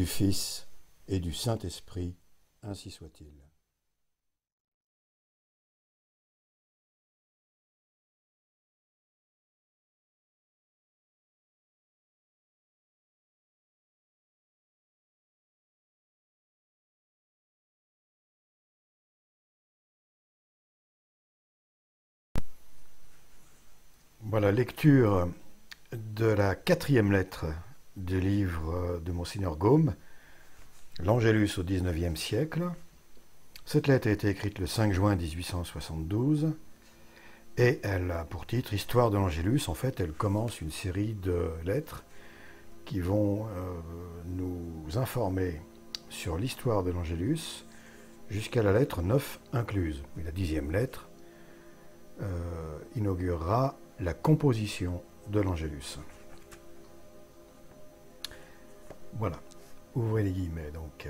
Fils et du Saint-Esprit, ainsi soit-il. Voilà, lecture de la 4e lettre du livre de Monseigneur Gaume, l'Angélus au XIXe siècle. Cette lettre a été écrite le 5 juin 1872 et elle a pour titre Histoire de l'Angélus. En fait, elle commence une série de lettres qui vont nous informer sur l'histoire de l'Angélus jusqu'à la lettre 9 incluse. Et la 10e lettre inaugurera la composition de l'Angélus. Voilà, ouvrez les guillemets donc.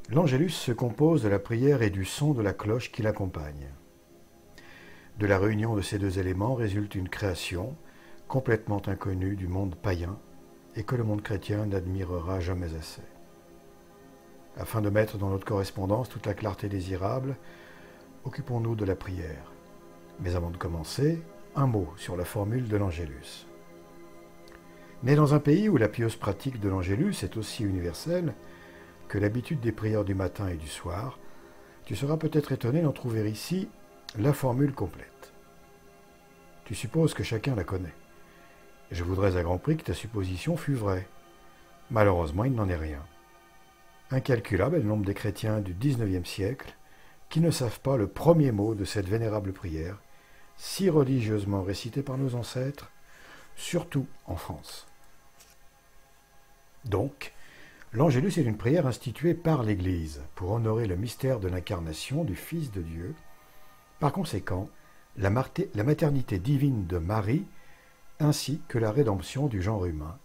L'Angélus se compose de la prière et du son de la cloche qui l'accompagne. De la réunion de ces deux éléments résulte une création complètement inconnue du monde païen et que le monde chrétien n'admirera jamais assez. Afin de mettre dans notre correspondance toute la clarté désirable, occupons-nous de la prière. Mais avant de commencer, un mot sur la formule de l'Angélus. Né dans un pays où la pieuse pratique de l'Angélus est aussi universelle que l'habitude des prières du matin et du soir, tu seras peut-être étonné d'en trouver ici la formule complète. Tu supposes que chacun la connaît. Je voudrais à grand prix que ta supposition fût vraie. Malheureusement, il n'en est rien. Incalculable est le nombre des chrétiens du XIXe siècle qui ne savent pas le premier mot de cette vénérable prière, si religieusement récitée par nos ancêtres, surtout en France. Donc, l'Angélus est une prière instituée par l'Église pour honorer le mystère de l'incarnation du Fils de Dieu. Par conséquent, la maternité divine de Marie, ainsi que la rédemption du genre humain,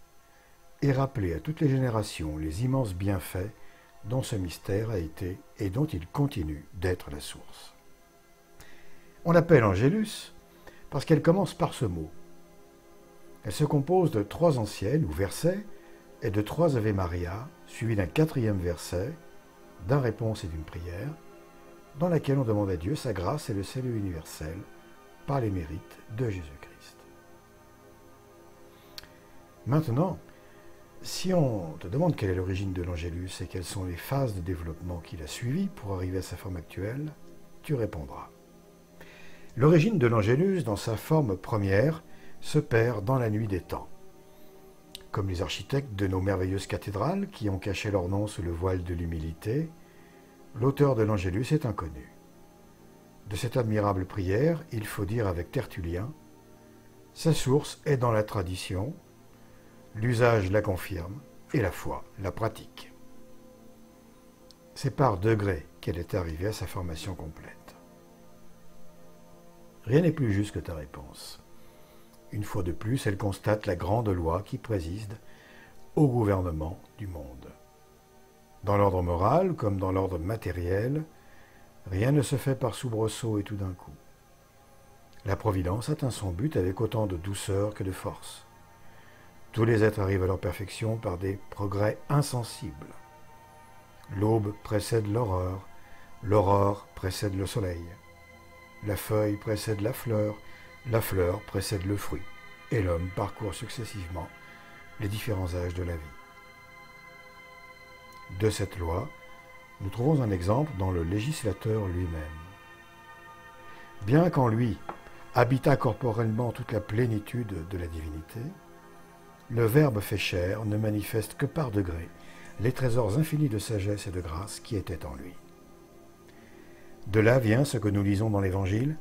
et rappeler à toutes les générations les immenses bienfaits dont ce mystère a été et dont il continue d'être la source. On l'appelle Angélus parce qu'elle commence par ce mot. Elle se compose de 3 anciennes ou versets et de 3 Ave Maria, suivis d'un 4e verset, d'un réponse et d'une prière, dans laquelle on demande à Dieu sa grâce et le salut universel par les mérites de Jésus-Christ. Maintenant, si on te demande quelle est l'origine de l'Angélus et quelles sont les phases de développement qu'il a suivies pour arriver à sa forme actuelle, tu répondras. L'origine de l'Angélus, dans sa forme première, se perd dans la nuit des temps. Comme les architectes de nos merveilleuses cathédrales qui ont caché leur nom sous le voile de l'humilité, l'auteur de l'Angélus est inconnu. De cette admirable prière, il faut dire avec Tertullien, sa source est dans la tradition, l'usage la confirme et la foi la pratique. C'est par degrés qu'elle est arrivée à sa formation complète. Rien n'est plus juste que ta réponse. Une fois de plus, elle constate la grande loi qui préside au gouvernement du monde. Dans l'ordre moral comme dans l'ordre matériel, rien ne se fait par soubresaut et tout d'un coup. La Providence atteint son but avec autant de douceur que de force. Tous les êtres arrivent à leur perfection par des progrès insensibles. L'aube précède l'aurore, l'aurore précède le soleil. La feuille précède la fleur précède le fruit, et l'homme parcourt successivement les différents âges de la vie. De cette loi, nous trouvons un exemple dans le législateur lui-même. Bien qu'en lui habitât corporellement toute la plénitude de la divinité, le Verbe fait chair ne manifeste que par degrés les trésors infinis de sagesse et de grâce qui étaient en lui. De là vient ce que nous lisons dans l'Évangile.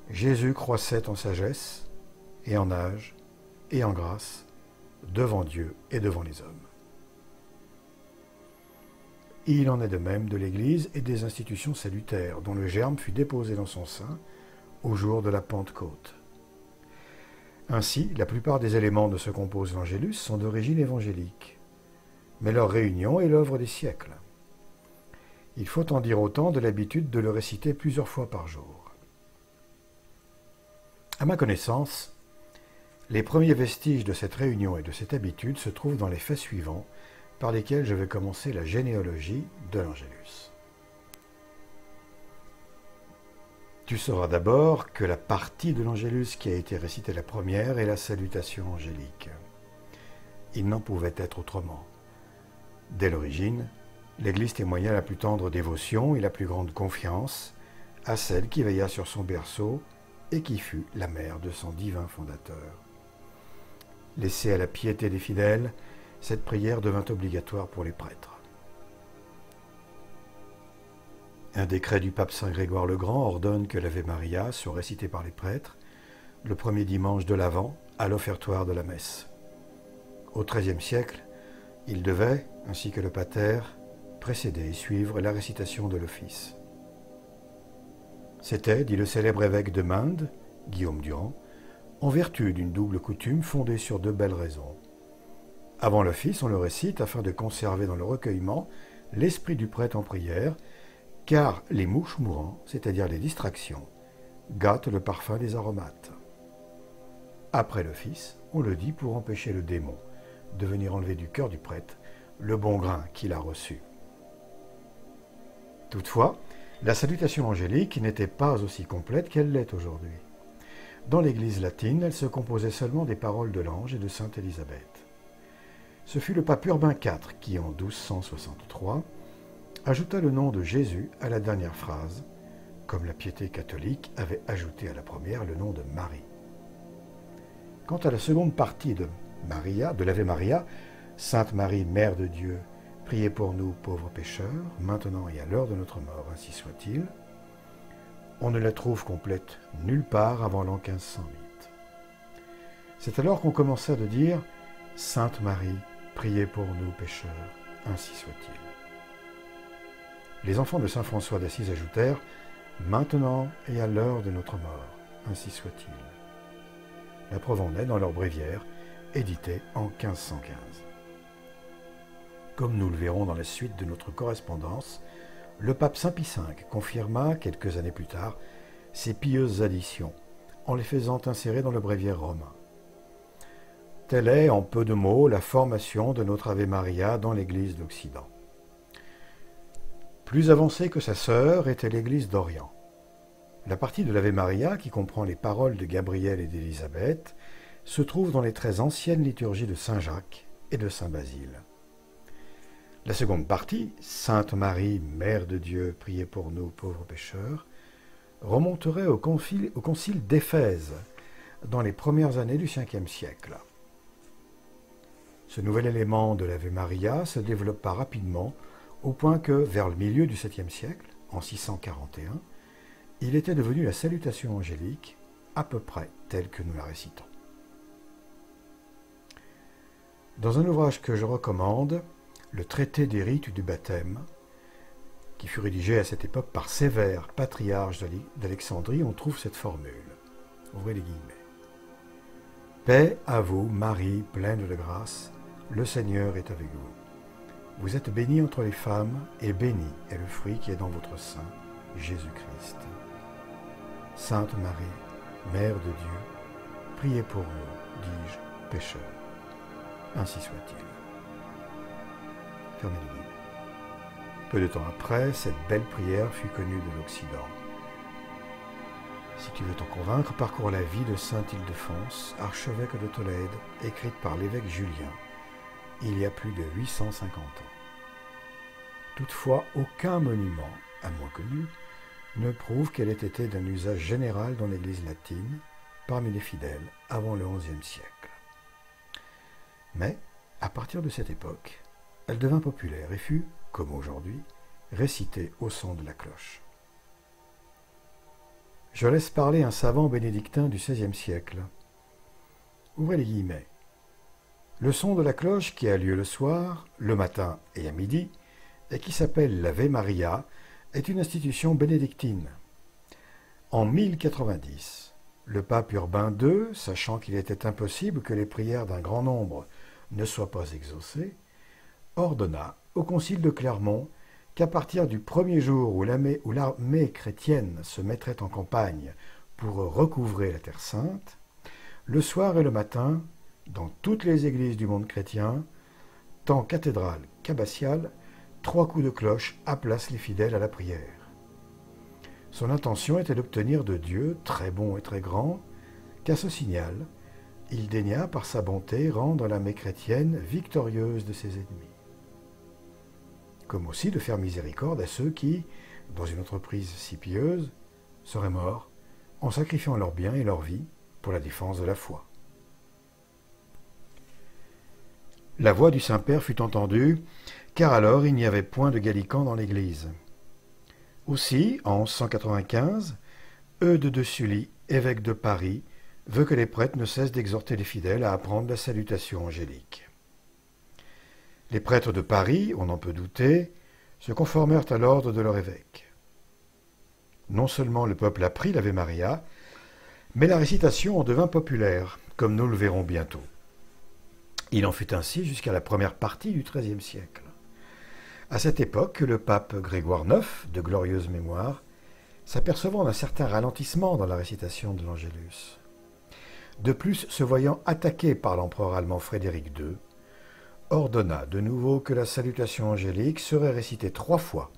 Jésus croissait en sagesse et en âge et en grâce devant Dieu et devant les hommes. Il en est de même de l'Église et des institutions salutaires dont le germe fut déposé dans son sein au jour de la Pentecôte. Ainsi, la plupart des éléments de ce compose l'Angélus sont d'origine évangélique, mais leur réunion est l'œuvre des siècles. Il faut en dire autant de l'habitude de le réciter plusieurs fois par jour. À ma connaissance, les premiers vestiges de cette réunion et de cette habitude se trouvent dans les faits suivants par lesquels je vais commencer la généalogie de l'Angélus. Tu sauras d'abord que la partie de l'Angélus qui a été récitée la première est la salutation angélique. Il n'en pouvait être autrement. Dès l'origine, l'Église témoigna la plus tendre dévotion et la plus grande confiance à celle qui veilla sur son berceau et qui fut la mère de son divin fondateur. Laissée à la piété des fidèles, cette prière devint obligatoire pour les prêtres. Un décret du pape Saint Grégoire le Grand ordonne que l'Ave Maria soit récitée par les prêtres le premier dimanche de l'Avent à l'offertoire de la messe. Au XIIIe siècle, il devait, ainsi que le pater, précéder et suivre la récitation de l'office. C'était, dit le célèbre évêque de Mende, Guillaume Durand, en vertu d'une double coutume fondée sur deux belles raisons. Avant l'office, on le récite afin de conserver dans le recueillement l'esprit du prêtre en prière, car les mouches mourant, c'est-à-dire les distractions, gâtent le parfum des aromates. Après l'office, on le dit pour empêcher le démon de venir enlever du cœur du prêtre le bon grain qu'il a reçu. Toutefois, la salutation angélique n'était pas aussi complète qu'elle l'est aujourd'hui. Dans l'Église latine, elle se composait seulement des paroles de l'ange et de sainte Élisabeth. Ce fut le pape Urbain IV qui, en 1263, ajouta le nom de Jésus à la dernière phrase, comme la piété catholique avait ajouté à la première le nom de Marie. Quant à la seconde partie de l'Ave Maria, Sainte Marie, Mère de Dieu, priez pour nous pauvres pécheurs, maintenant et à l'heure de notre mort, ainsi soit-il, on ne la trouve complète nulle part avant l'an 1508. C'est alors qu'on commença de dire « Sainte Marie, priez pour nous pécheurs, ainsi soit-il ». Les enfants de saint François d'Assise ajoutèrent « Maintenant et à l'heure de notre mort, ainsi soit-il ». La preuve en est dans leur bréviaire, édité en 1515. Comme nous le verrons dans la suite de notre correspondance, le pape Saint Pie V confirma, quelques années plus tard, ces pieuses additions, en les faisant insérer dans le bréviaire romain. Telle est, en peu de mots, la formation de notre Ave Maria dans l'Église d'Occident. Plus avancée que sa sœur était l'Église d'Orient. La partie de l'Ave Maria, qui comprend les paroles de Gabriel et d'Élisabeth, se trouve dans les très anciennes liturgies de Saint Jacques et de Saint Basile. La seconde partie, Sainte Marie, Mère de Dieu, priez pour nous pauvres pécheurs, remonterait au concile d'Éphèse, dans les premières années du Ve siècle. Ce nouvel élément de l'Ave Maria se développa rapidement au point que, vers le milieu du VIIe siècle, en 641, il était devenu la salutation angélique, à peu près telle que nous la récitons. Dans un ouvrage que je recommande, le traité des rites du baptême, qui fut rédigé à cette époque par Sévère, patriarche d'Alexandrie, on trouve cette formule. Ouvrez les guillemets. Paix à vous, Marie, pleine de grâce, le Seigneur est avec vous. Vous êtes bénie entre les femmes, et béni est le fruit qui est dans votre sein, Jésus-Christ. Sainte Marie, Mère de Dieu, priez pour nous, dis-je, pécheurs. Ainsi soit-il. Fermez les guillemets. Peu de temps après, cette belle prière fut connue de l'Occident. Si tu veux t'en convaincre, parcours la vie de saint Ildefonse, archevêque de Tolède, écrite par l'évêque Julien, il y a plus de 850 ans. Toutefois, aucun monument, à moins connu, ne prouve qu'elle ait été d'un usage général dans l'Église latine, parmi les fidèles, avant le XIe siècle. Mais, à partir de cette époque, elle devint populaire et fut, comme aujourd'hui, récitée au son de la cloche. Je laisse parler un savant bénédictin du XVIe siècle. Ouvrez les guillemets. Le son de la cloche qui a lieu le soir, le matin et à midi, et qui s'appelle l'Ave Maria, est une institution bénédictine. En 1090, le pape Urbain II, sachant qu'il était impossible que les prières d'un grand nombre ne soient pas exaucées, ordonna au concile de Clermont qu'à partir du premier jour où l'armée chrétienne se mettrait en campagne pour recouvrer la Terre Sainte, le soir et le matin, dans toutes les églises du monde chrétien, tant cathédrale qu'abbatiale, 3 coups de cloche appelacent les fidèles à la prière. Son intention était d'obtenir de Dieu, très bon et très grand, qu'à ce signal, il daigna par sa bonté rendre l'âme chrétienne victorieuse de ses ennemis. Comme aussi de faire miséricorde à ceux qui, dans une entreprise si pieuse, seraient morts en sacrifiant leurs biens et leur vie pour la défense de la foi. La voix du Saint-Père fut entendue, car alors il n'y avait point de Gallican dans l'Église. Aussi, en 1195, Eudes de Sully, évêque de Paris, veut que les prêtres ne cessent d'exhorter les fidèles à apprendre la salutation angélique. Les prêtres de Paris, on n'en peut douter, se conformèrent à l'ordre de leur évêque. Non seulement le peuple apprit l'Ave Maria, mais la récitation en devint populaire, comme nous le verrons bientôt. Il en fut ainsi jusqu'à la première partie du XIIIe siècle. À cette époque, le pape Grégoire IX, de glorieuse mémoire, s'apercevant d'un certain ralentissement dans la récitation de l'Angélus. De plus, se voyant attaqué par l'empereur allemand Frédéric II, ordonna de nouveau que la salutation angélique serait récitée 3 fois,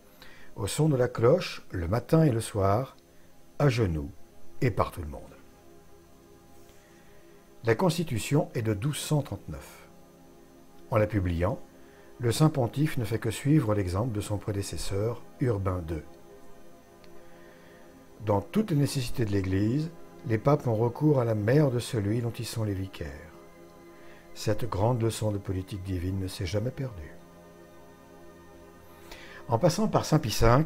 au son de la cloche, le matin et le soir, à genoux et par tout le monde. La Constitution est de 1239. En la publiant, le Saint Pontife ne fait que suivre l'exemple de son prédécesseur, Urbain II. Dans toutes les nécessités de l'Église, les papes ont recours à la mère de celui dont ils sont les vicaires. Cette grande leçon de politique divine ne s'est jamais perdue. En passant par Saint Pie V,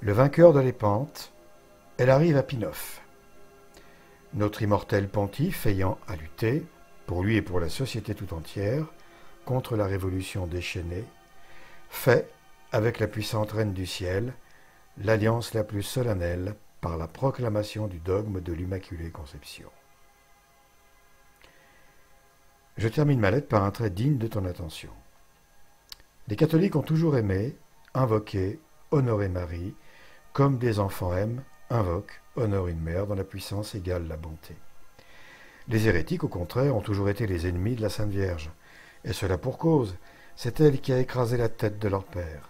le vainqueur de l'épante, elle arrive à Pie IX. Notre immortel pontife ayant à lutter, pour lui et pour la société tout entière, contre la révolution déchaînée, fait, avec la puissante Reine du Ciel, l'alliance la plus solennelle par la proclamation du dogme de l'Immaculée Conception. Je termine ma lettre par un trait digne de ton attention. Les catholiques ont toujours aimé, invoqué, honoré Marie, comme des enfants aiment, invoquent, honorent une mère dont la puissance égale la bonté. Les hérétiques, au contraire, ont toujours été les ennemis de la Sainte Vierge, et cela pour cause, c'est elle qui a écrasé la tête de leur père.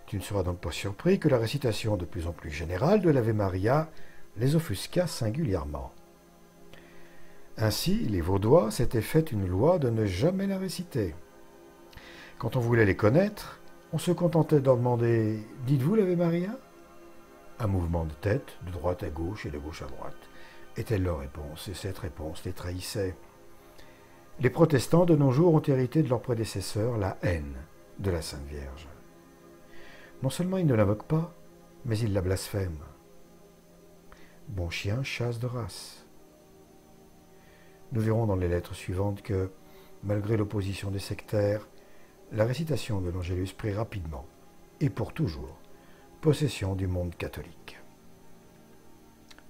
Tu ne seras donc pas surpris que la récitation de plus en plus générale de l'Ave Maria les offusqua singulièrement. Ainsi, les Vaudois s'étaient fait une loi de ne jamais la réciter. Quand on voulait les connaître, on se contentait de leur demander « Dites-vous l'Ave Maria ?» Un mouvement de tête, de droite à gauche et de gauche à droite, était leur réponse, et cette réponse les trahissait. Les protestants de nos jours ont hérité de leurs prédécesseurs la haine de la Sainte Vierge. Non seulement ils ne l'invoquent pas, mais ils la blasphèment. Bon chien chasse de race. Nous verrons dans les lettres suivantes que, malgré l'opposition des sectaires, la récitation de l'Angélus prit rapidement, et pour toujours, possession du monde catholique.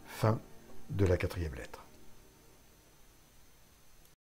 Fin de la 4e lettre.